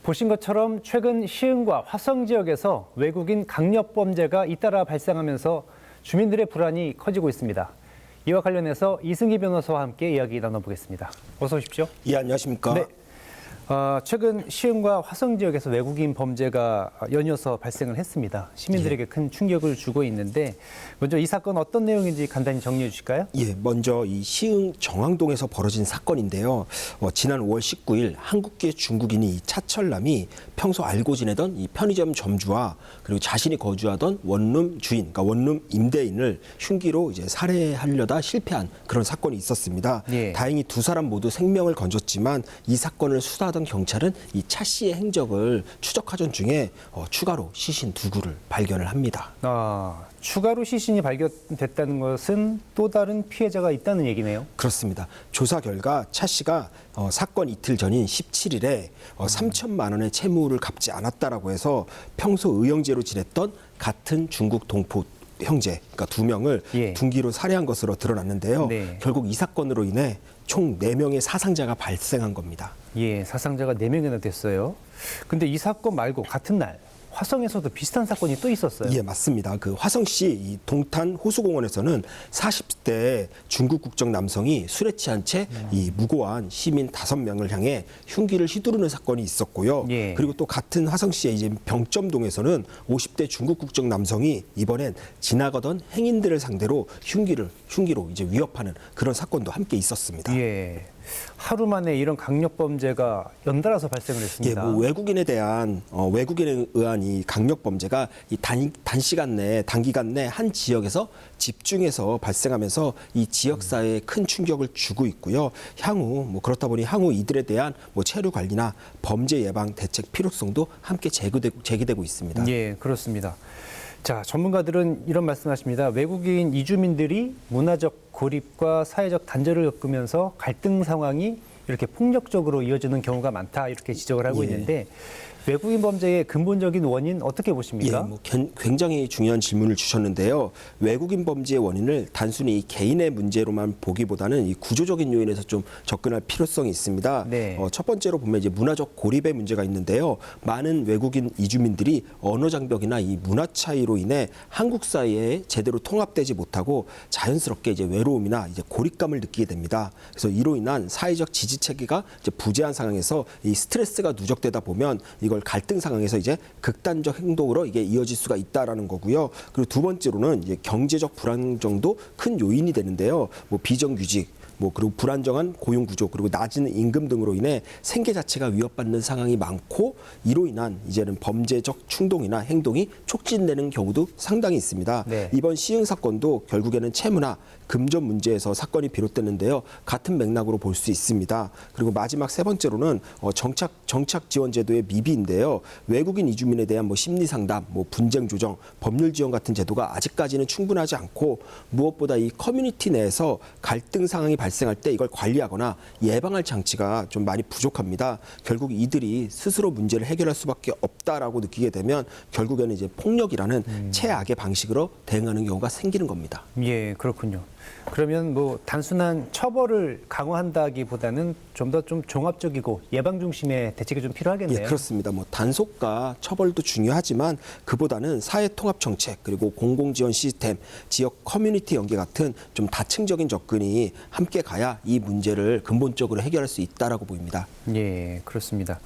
보신 것처럼 최근 시흥과 화성 지역에서 외국인 강력 범죄가 잇따라 발생하면서 주민들의 불안이 커지고 있습니다. 이와 관련해서 이승기 변호사와 함께 이야기 나눠보겠습니다. 어서 오십시오. 예, 안녕하십니까. 네. 최근 시흥과 화성 지역에서 외국인 범죄가 연이어서 발생을 했습니다. 시민들에게 큰 충격을 주고 있는데 먼저 이 사건 어떤 내용인지 간단히 정리해 주실까요? 예, 먼저 이 시흥 정왕동에서 벌어진 사건인데요. 지난 5월 19일 한국계 중국인이 이 차철남이 평소 알고 지내던 이 편의점 점주와 그리고 자신이 거주하던 원룸 주인, 그러니까 원룸 임대인을 흉기로 이제 살해하려다 실패한 그런 사건이 있었습니다. 예. 다행히 두 사람 모두 생명을 건졌지만 이 사건을 수사하던 경찰은 이 차 씨의 행적을 추적하던 중에 추가로 시신 두 구를 발견을 합니다. 추가로 시신이 발견됐다는 것은 또 다른 피해자가 있다는 얘기네요. 그렇습니다. 조사 결과 차 씨가 사건 이틀 전인 17일에 3천만 원의 채무를 갚지 않았다라고 해서 평소 의형제로 지냈던 같은 중국 동포 형제, 그러니까 두 명을 둔기로 살해한 것으로 드러났는데요. 네. 결국 이 사건으로 인해 총 4명의 사상자가 발생한 겁니다. 예, 사상자가 4명이나 됐어요. 근데 이 사건 말고 같은 날 화성에서도 비슷한 사건이 또 있었어요. 예, 맞습니다. 그 화성시 이 동탄 호수공원에서는 40대 중국 국적 남성이 술에 취한 채 이 무고한 시민 5명을 향해 흉기를 휘두르는 사건이 있었고요. 예. 그리고 또 같은 화성시의 이제 병점동에서는 50대 중국 국적 남성이 이번엔 지나가던 행인들을 상대로 흉기로 이제 위협하는 그런 사건도 함께 있었습니다. 예. 하루 만에 이런 강력 범죄가 연달아서 발생을 했습니다. 예, 뭐 외국인에 의한 이 강력 범죄가 이 단기간 내 한 지역에서 집중해서 발생하면서 이 지역 사회에 큰 충격을 주고 있고요. 그렇다 보니 향후 이들에 대한 체류 관리나 범죄 예방 대책 필요성도 함께 제기되고 있습니다. 예, 그렇습니다. 자, 전문가들은 이런 말씀하십니다. 외국인 이주민들이 문화적 고립과 사회적 단절을 겪으면서 갈등 상황이 이렇게 폭력적으로 이어지는 경우가 많다 이렇게 지적을 하고 있는데 외국인 범죄의 근본적인 원인 어떻게 보십니까? 굉장히 중요한 질문을 주셨는데요. 외국인 범죄의 원인을 단순히 이 개인의 문제로만 보기보다는 이 구조적인 요인에서 좀 접근할 필요성이 있습니다. 네. 첫 번째로 보면 이제 문화적 고립의 문제가 있는데요. 많은 외국인 이주민들이 언어 장벽이나 이 문화 차이로 인해 한국 사회에 제대로 통합되지 못하고 자연스럽게 이제 외로움이나 이제 고립감을 느끼게 됩니다. 그래서 이로 인한 사회적 지지 체계가 이제 부재한 상황에서 이 스트레스가 누적되다 보면 이걸 갈등 상황에서 이제 극단적 행동으로 이게 이어질 수가 있다라는 거고요. 그리고 두 번째로는 이제 경제적 불안정도 큰 요인이 되는데요. 비정규직, 그리고 불안정한 고용 구조, 그리고 낮은 임금 등으로 인해 생계 자체가 위협받는 상황이 많고 이로 인한 이제는 범죄적 충동이나 행동이 촉진되는 경우도 상당히 있습니다. 네. 이번 시흥 사건도 결국에는 채무나 금전 문제에서 사건이 비롯됐는데요. 같은 맥락으로 볼 수 있습니다. 그리고 마지막 세 번째로는 정착 지원 제도의 미비인데요. 외국인 이주민에 대한 심리 상담, 분쟁 조정, 법률 지원 같은 제도가 아직까지는 충분하지 않고 무엇보다 이 커뮤니티 내에서 갈등 상황이 발생할 때 이걸 관리하거나 예방할 장치가 좀 많이 부족합니다. 결국 이들이 스스로 문제를 해결할 수밖에 없다라고 느끼게 되면 결국에는 이제 폭력이라는 최악의 방식으로 대응하는 경우가 생기는 겁니다. 예, 그렇군요. 그러면 단순한 처벌을 강화한다기보다는 좀 더 종합적이고 예방 중심의 대책이 좀 필요하겠네요. 예, 그렇습니다. 단속과 처벌도 중요하지만 그보다는 사회 통합 정책 그리고 공공 지원 시스템, 지역 커뮤니티 연계 같은 좀 다층적인 접근이 함께 가야 이 문제를 근본적으로 해결할 수 있다라고 보입니다. 예, 그렇습니다.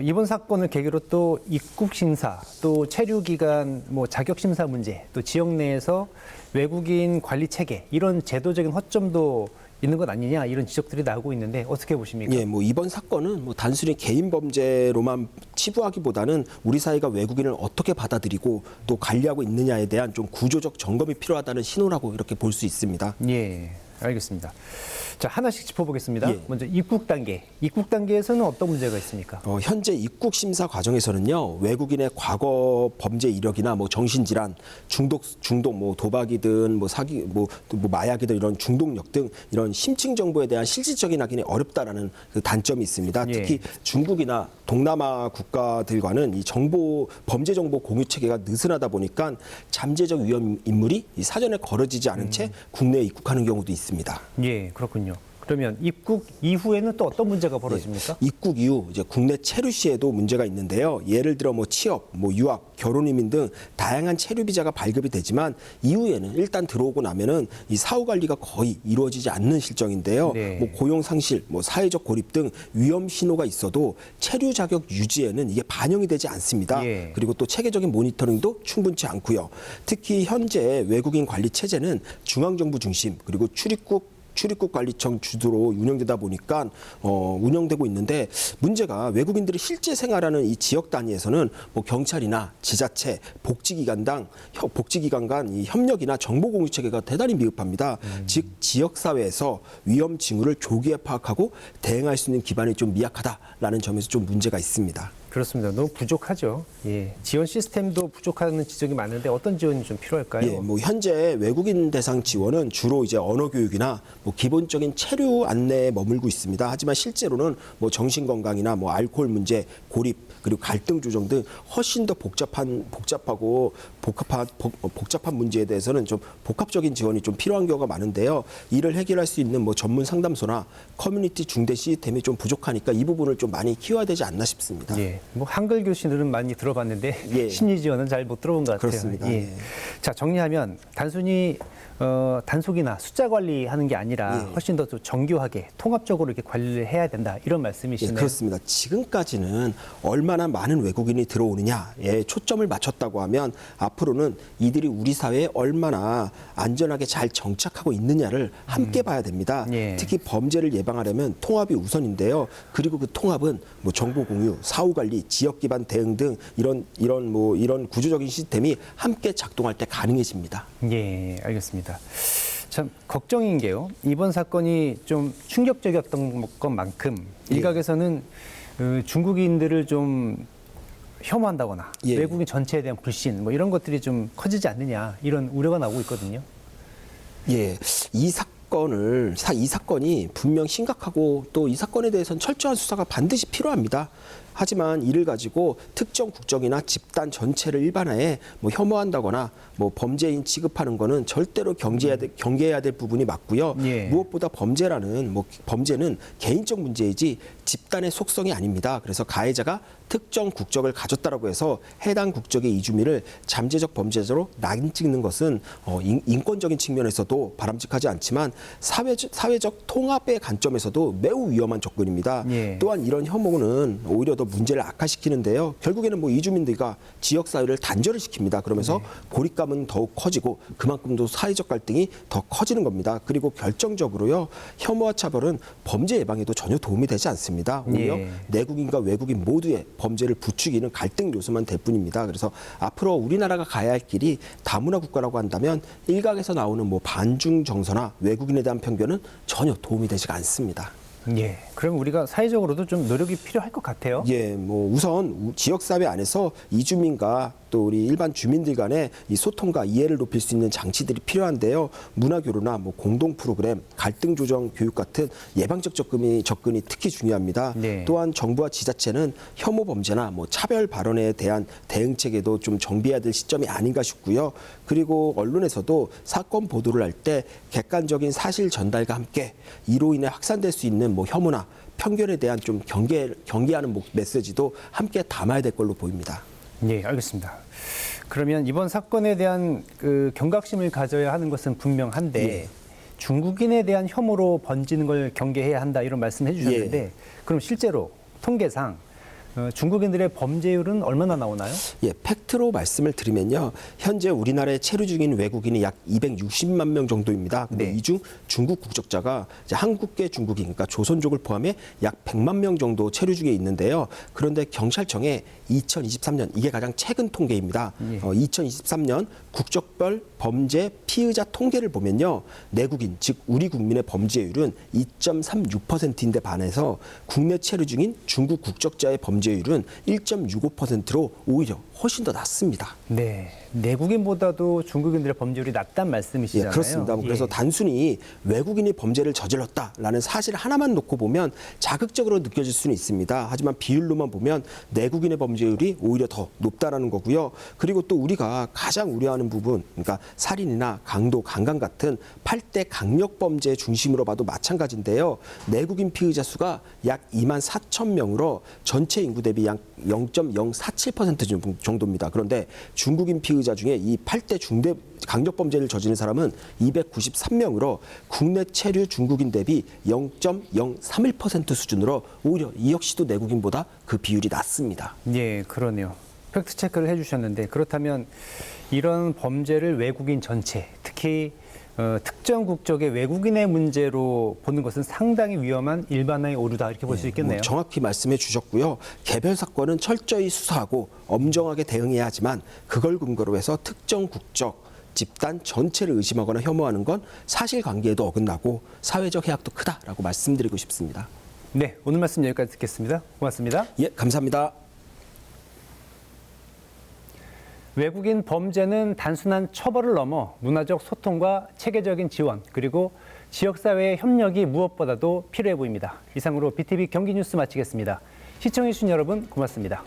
이번 사건을 계기로 또 입국 심사, 또 체류 기간, 자격 심사 문제, 또 지역 내에서 외국인 관리 체계 이런 제도적인 허점도 있는 것 아니냐 이런 지적들이 나오고 있는데 어떻게 보십니까? 예, 이번 사건은 단순히 개인 범죄로만 치부하기보다는 우리 사회가 외국인을 어떻게 받아들이고 또 관리하고 있느냐에 대한 좀 구조적 점검이 필요하다는 신호라고 이렇게 볼 수 있습니다. 예, 알겠습니다. 자, 하나씩 짚어보겠습니다. 예. 먼저 입국 단계. 입국 단계에서는 어떤 문제가 있습니까? 현재 입국 심사 과정에서는요, 외국인의 과거 범죄 이력이나 정신질환, 중독, 도박이든 사기, 마약이든 이런 중독력 등 이런 심층 정보에 대한 실질적인 확인이 어렵다라는 그 단점이 있습니다. 특히 중국이나 동남아 국가들과는 이 범죄 정보 공유 체계가 느슨하다 보니까 잠재적 위험 인물이 사전에 거려지지 않은 채 국내에 입국하는 경우도 있습니다. 예, 그렇군요. 그러면 입국 이후에는 또 어떤 문제가 벌어집니까? 입국 이후 이제 국내 체류 시에도 문제가 있는데요. 예를 들어 뭐 취업, 뭐 유학, 결혼 이민 등 다양한 체류 비자가 발급이 되지만 이후에는 일단 들어오고 나면은 이 사후 관리가 거의 이루어지지 않는 실정인데요. 네. 뭐 고용 상실, 뭐 사회적 고립 등 위험 신호가 있어도 체류 자격 유지에는 이게 반영이 되지 않습니다. 예. 그리고 또 체계적인 모니터링도 충분치 않고요. 특히 현재 외국인 관리 체제는 중앙정부 중심 그리고 출입국관리청 주도로 운영되다 보니까 운영되고 있는데 문제가 외국인들이 실제 생활하는 이 지역 단위에서는 뭐 경찰이나 지자체, 복지기관 간 이 협력이나 정보 공유 체계가 대단히 미흡합니다. 즉 지역 사회에서 위험 징후를 조기에 파악하고 대응할 수 있는 기반이 좀 미약하다라는 점에서 좀 문제가 있습니다. 그렇습니다. 너무 부족하죠. 예. 지원 시스템도 부족하는 지적이 많은데 어떤 지원이 좀 필요할까요? 예, 뭐 현재 외국인 대상 지원은 주로 이제 언어 교육이나 뭐 기본적인 체류 안내에 머물고 있습니다. 하지만 실제로는 뭐 정신 건강이나 뭐 알코올 문제, 고립 그리고 갈등 조정 등 훨씬 더 복잡한 문제에 대해서는 좀 복합적인 지원이 좀 필요한 경우가 많은데요. 이를 해결할 수 있는 뭐 전문 상담소나 커뮤니티 중대 시스템이 좀 부족하니까 이 부분을 좀 많이 키워야 되지 않나 싶습니다. 예. 뭐 한글 교실은 많이 들어봤는데 예. 심리 지원은 잘 못 들어본 것 같아요. 그렇습니다. 예. 예. 자, 정리하면 단순히 단속이나 숫자 관리하는 게 아니라 예. 훨씬 더 정교하게 통합적으로 이렇게 관리를 해야 된다 이런 예, 말씀이시네요. 그렇습니다. 지금까지는 얼마나 많은 외국인이 들어오느냐에 초점을 맞췄다고 하면 앞으로는 이들이 우리 사회에 얼마나 안전하게 잘 정착하고 있느냐를 함께 봐야 됩니다. 예. 특히 범죄를 예방하려면 통합이 우선인데요. 그리고 그 통합은 뭐 정보 공유, 사후 관리, 지역 기반 대응 등 이런 구조적인 시스템이 함께 작동할 때 가능해집니다. 예, 알겠습니다. 참 걱정인 게요. 이번 사건이 좀 충격적이었던 것만큼 예. 일각에서는 중국인들을 좀 혐오한다거나 예. 외국인 전체에 대한 불신 뭐 이런 것들이 좀 커지지 않느냐 이런 우려가 나오고 있거든요. 예, 이 사건이 분명 심각하고 또 이 사건에 대해서는 철저한 수사가 반드시 필요합니다. 하지만 이를 가지고 특정 국적이나 집단 전체를 일반화해 뭐 혐오한다거나 뭐 범죄인 취급하는 거는 절대로 경계해야 될 부분이 맞고요. 예. 무엇보다 범죄는 개인적 문제이지 집단의 속성이 아닙니다. 그래서 가해자가 특정 국적을 가졌다라고 해서 해당 국적의 이주민을 잠재적 범죄자로 낙인 찍는 것은 인권적인 측면에서도 바람직하지 않지만 사회적 통합의 관점에서도 매우 위험한 접근입니다. 예. 또한 이런 혐오는 오히려 더 문제를 악화시키는데요. 결국에는 뭐 이주민들과 지역 사회를 단절을 시킵니다. 그러면서 고립감은 더욱 커지고 그만큼도 사회적 갈등이 더 커지는 겁니다. 그리고 결정적으로요. 혐오와 차별은 범죄 예방에도 전혀 도움이 되지 않습니다. 오히려 예. 내국인과 외국인 모두의 범죄를 부추기는 갈등 요소만 될 뿐입니다. 그래서 앞으로 우리나라가 가야 할 길이 다문화 국가라고 한다면 일각에서 나오는 뭐 반중 정서나 외국인에 대한 편견은 전혀 도움이 되지가 않습니다. 예. 그럼 우리가 사회적으로도 좀 노력이 필요할 것 같아요. 예, 뭐 우선 지역 사회 안에서 이주민과 또 우리 일반 주민들 간의 이 소통과 이해를 높일 수 있는 장치들이 필요한데요. 문화 교류나 뭐 공동 프로그램, 갈등 조정 교육 같은 예방적 접근이 특히 중요합니다. 네. 또한 정부와 지자체는 혐오 범죄나 뭐 차별 발언에 대한 대응 체계도 좀 정비해야 될 시점이 아닌가 싶고요. 그리고 언론에서도 사건 보도를 할 때 객관적인 사실 전달과 함께 이로 인해 확산될 수 있는 뭐 혐오나 편견에 대한 좀 경계하는 메시지도 함께 담아야 될 걸로 보입니다. 예, 알겠습니다. 그러면 이번 사건에 대한 경각심을 가져야 하는 것은 분명한데 예. 중국인에 대한 혐오로 번지는 걸 경계해야 한다 이런 말씀해 주셨는데 예. 그럼 실제로 통계상 중국인들의 범죄율은 얼마나 나오나요? 예, 팩트로 말씀을 드리면요. 현재 우리나라에 체류 중인 외국인이 약 260만 명 정도입니다. 근데 네. 이 중 중국 국적자가 이제 한국계 중국인, 그러니까 조선족을 포함해 약 100만 명 정도 체류 중에 있는데요. 그런데 경찰청에 2023년, 이게 가장 최근 통계입니다. 예. 2023년 국적별 범죄 피의자 통계를 보면요. 내국인, 즉 우리 국민의 범죄율은 2.36%인데 반해서 국내 체류 중인 중국 국적자의 범죄 범죄율은 1.65%로 오히려 훨씬 더 낮습니다. 네, 내국인보다도 중국인들의 범죄율이 낮단 말씀이시잖아요. 예, 그렇습니다. 그래서 단순히 외국인이 범죄를 저질렀다라는 사실 하나만 놓고 보면 자극적으로 느껴질 수는 있습니다. 하지만 비율로만 보면 내국인의 범죄율이 오히려 더 높다라는 거고요. 그리고 또 우리가 가장 우려하는 부분, 그러니까 살인이나 강도, 강간 같은 8대 강력범죄 중심으로 봐도 마찬가지인데요. 내국인 피의자 수가 약 2만 4천 명으로 전체 인구 대비 약 0.047% 정도입니다. 그런데 중국인 피의자 중에 이 8대 중대 강력범죄를 저지른 사람은 293명으로 국내 체류 중국인 대비 0.031% 수준으로 오히려 이 역시도 내국인보다 그 비율이 낮습니다. 예, 그러네요. 팩트 체크를 해주셨는데 그렇다면 이런 범죄를 외국인 전체, 특히 특정 국적의 외국인의 문제로 보는 것은 상당히 위험한 일반화의 오류다 이렇게 볼 수 있겠네요. 정확히 말씀해 주셨고요. 개별 사건은 철저히 수사하고 엄정하게 대응해야 하지만 그걸 근거로 해서 특정 국적, 집단 전체를 의심하거나 혐오하는 건 사실관계에도 어긋나고 사회적 해악도 크다라고 말씀드리고 싶습니다. 네, 오늘 말씀 여기까지 듣겠습니다. 고맙습니다. 예, 감사합니다. 외국인 범죄는 단순한 처벌을 넘어 문화적 소통과 체계적인 지원 그리고 지역사회의 협력이 무엇보다도 필요해 보입니다. 이상으로 BTV 경기뉴스 마치겠습니다. 시청해주신 여러분 고맙습니다.